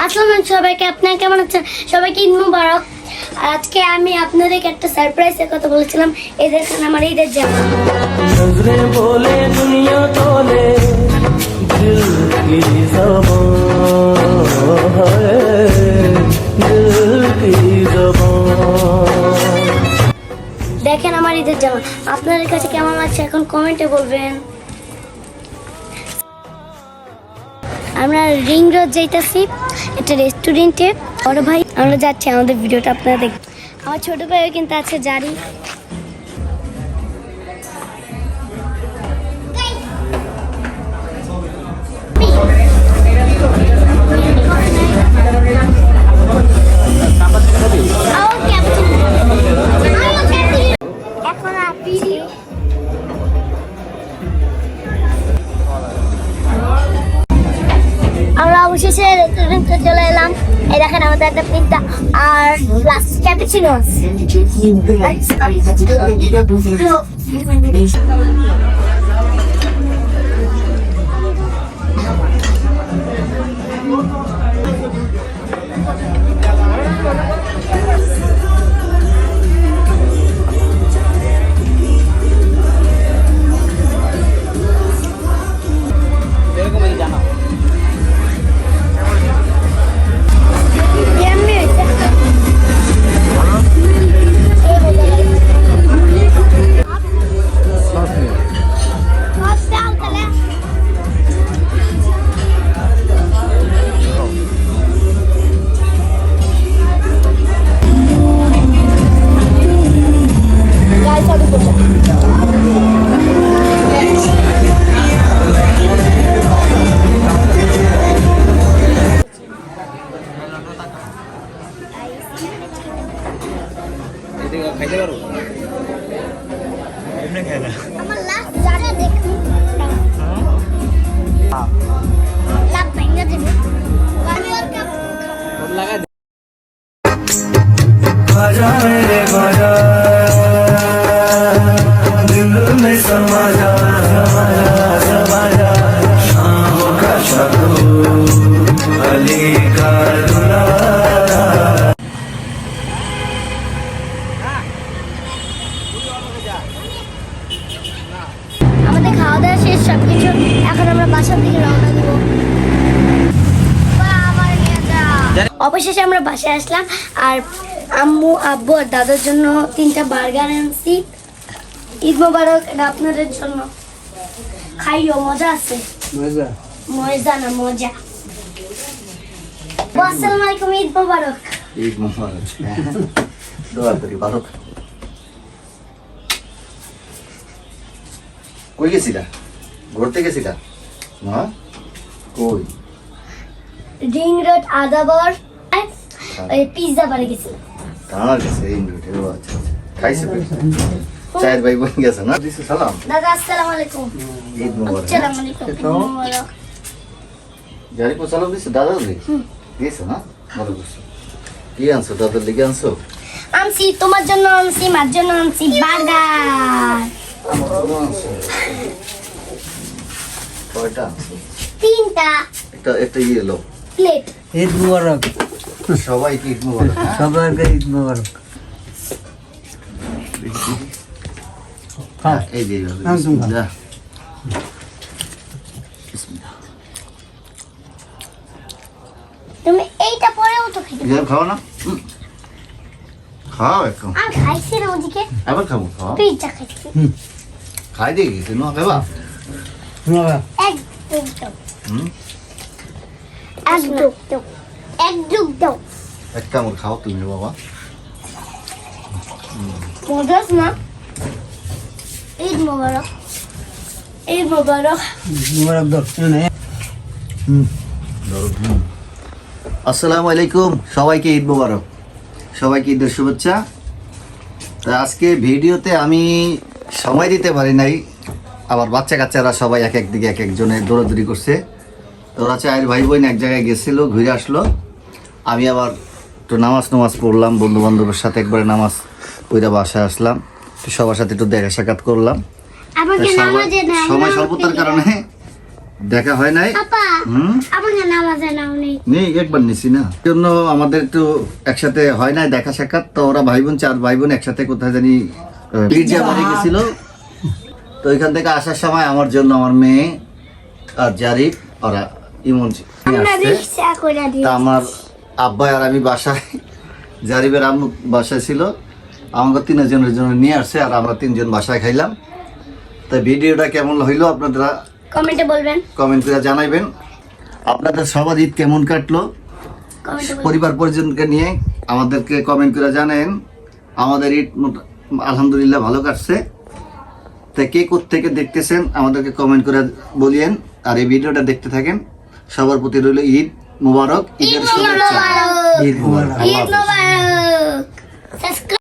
আসসালামু আলাইকুম সবাইকে, আপনারা কেমন আছেন? সবাইকে ঈদ মুবারক। আজকে আমি আপনাদেরকে একটা সারপ্রাইজের কথা বলেছিলাম। এই দেখেন আমার ঈদের জামা। नजरें बोले दुनिया तोले दिल की ज़बान है दिल की ज़बान। দেখেন আমার ঈদের জামা। আপনাদের কাছে কেমন লাগছে এখন কমেন্টে বলবেন। আমরা রিং রোড যাইতেছি, একটা রেস্টুরেন্টে। বড় ভাই আমরা যাচ্ছি, আমাদের ভিডিওটা আপনারা দেখবেন। আমার ছোট ভাইও কিন্তু আছে, জারি। এখন আপনি আমরা অবশেষে রেস্টুরেন্টে চলে এলাম। এই দেখেন আমাদের একটা পিৎজা আর প্লাস ক্যাপুচিনো। খাইতে পারো এমনি খাই না আমার লাস্ট জায়গা দেখুন, লাভ ভেঙে দেবে। আমি ওর কাপ লাগা आजा मेरे बाजा दिल में समा जा समा जा शामों का शक्ल अली का दुल्हा। আমাদের খাওয়া দাওয়া শেষ সবকিছু, এখন আমরা বাসার দিকে রওনা দিব। অবশেষে আমরা বাসায় আসলাম আর আম্মু আব্বু আর দাদার জন্য 3টা বার্গার আনছি। ঈদ মোবারক, এটা আপনাদের জন্য। খাইও, মজা আছে। মজা না মজা। আসসালামু আলাইকুম, ঈদ মোবারক। ঈদ মোবারক। দোয়া করি ভালো। কই গেছিলা? ঘুরতে গেছিলা? না কই? রিং রোড আদাবর ওই পিৎজা বাড়ি গেছিলাম। তার কাছে রিং রোডে। ও আচ্ছা আচ্ছা। খাইছে পেট? চায়ের ভাই বোন গেছে না? দিছে সালাম। দাদা আসসালামু আলাইকুম। ঈদ মোবারক। আসসালামু আলাইকুম, ঈদ মোবারক। জারি কো সালাম দিছে দাদা দিছে না? ভালো করছো। কি আনছো দাদার লিগে আনছো? আনছি তোমার জন্য, আনছি মার জন্য, আনছি বার্গার। কয়টা আনছো? 3টা একটা ইয়ে লো। প্লেট। ঈদ মুবারক, সবাইকে ঈদ মোবারক। হ্যাঁ? সবাইকে ঈদ মুবারক। হ্যাঁ, এই যে এইভাবে। হ্যাঁ, তুমি খাও। বিসমিল্লাহ। বিসমিল্লাহ। তুমি এইটা পরেও তো খেতে ইয়ার খাও না? খাও একদম। আমি খাইছি না ওদিকে, আবার খাবো খাও। পিৎজা খাইছি। খাই দিয়ে গেছে না খাবা? মুবারক। একদম দাও, হুম একদম দাও, একদম দাও। এক কামড় খাও তুমি বাবা। মজা আছে না? ঈদ মোবারক, ঈদ মোবারক। মুবারক দর এনে আসসালামু আলাইকুম, সবাইকে ঈদ মোবারক। সবাইকে ঈদের শুভেচ্ছা। তো আজকে ভিডিওতে আমি সময় দিতে পারি নাই, আবার বাচ্চা কাচ্চারা সবাই এক এক দিকে এক একজনের দৌড়াদৌড়ি করছে। তো ওরা চায়ের ভাই বোন এক জায়গায় গেছিলো, ঘুরে আসলো। আমি আবার একটু নামাজ পড়লাম, বন্ধু বান্ধবের সাথে একবারে নামাজ পড়ে বাসায় আসলাম। তো সবার সাথে একটু দেখা সাক্ষাৎ করলাম। আমাকে নামাজে না সময় স্বল্পতার কারণে দেখা হয় নাই। আপা হুম আমাকে নামাজে নাও নেই। নেই, একবার নিছি না, জন্য আমাদের একটু একসাথে হয় নাই দেখা সাক্ষাৎ। তো ওরা ভাই বোন, 4 ভাই বোন একসাথে কোথায় জানি পীরজা বাড়ি গেছিল। তো ওইখান থেকে আসার সময় আমার জন্য আমার মেয়ে আর জারিফ ওরা ইমন নিয়ে আমরা আসছে। রিক্সা করে তা দিই। আমার আব্বা আর আমি বাসায়, জারিফের আম্মু বাসায় ছিল, আমাকে 3 জনের জন্য নিয়ে আসছে আর আমরা 3 জন বাসায় খাইলাম। তো ভিডিওটা কেমন হইলো আপনারা কমেন্টে বলবেন, কমেন্ট করে জানাইবেন। আপনাদের সবার ঈদ কেমন কাটলো কমেন্টে বলবেন। পরিবার পরিজনকে নিয়ে আমাদেরকে কমেন্ট করে জানেন। আমাদের ঈদ আলহামদুলিল্লাহ ভালো কাটছে। তা কে কোত্থেকে দেখতেছেন আমাদেরকে কমেন্ট করে বলিয়েন। আর এই ভিডিওটা দেখতে থাকেন। সবার প্রতি রইল ঈদ মুবারক, ঈদের শুভেচ্ছা। ঈদ মোবারক। আল্লাহ ঈদ হাফেজ। মোবারক।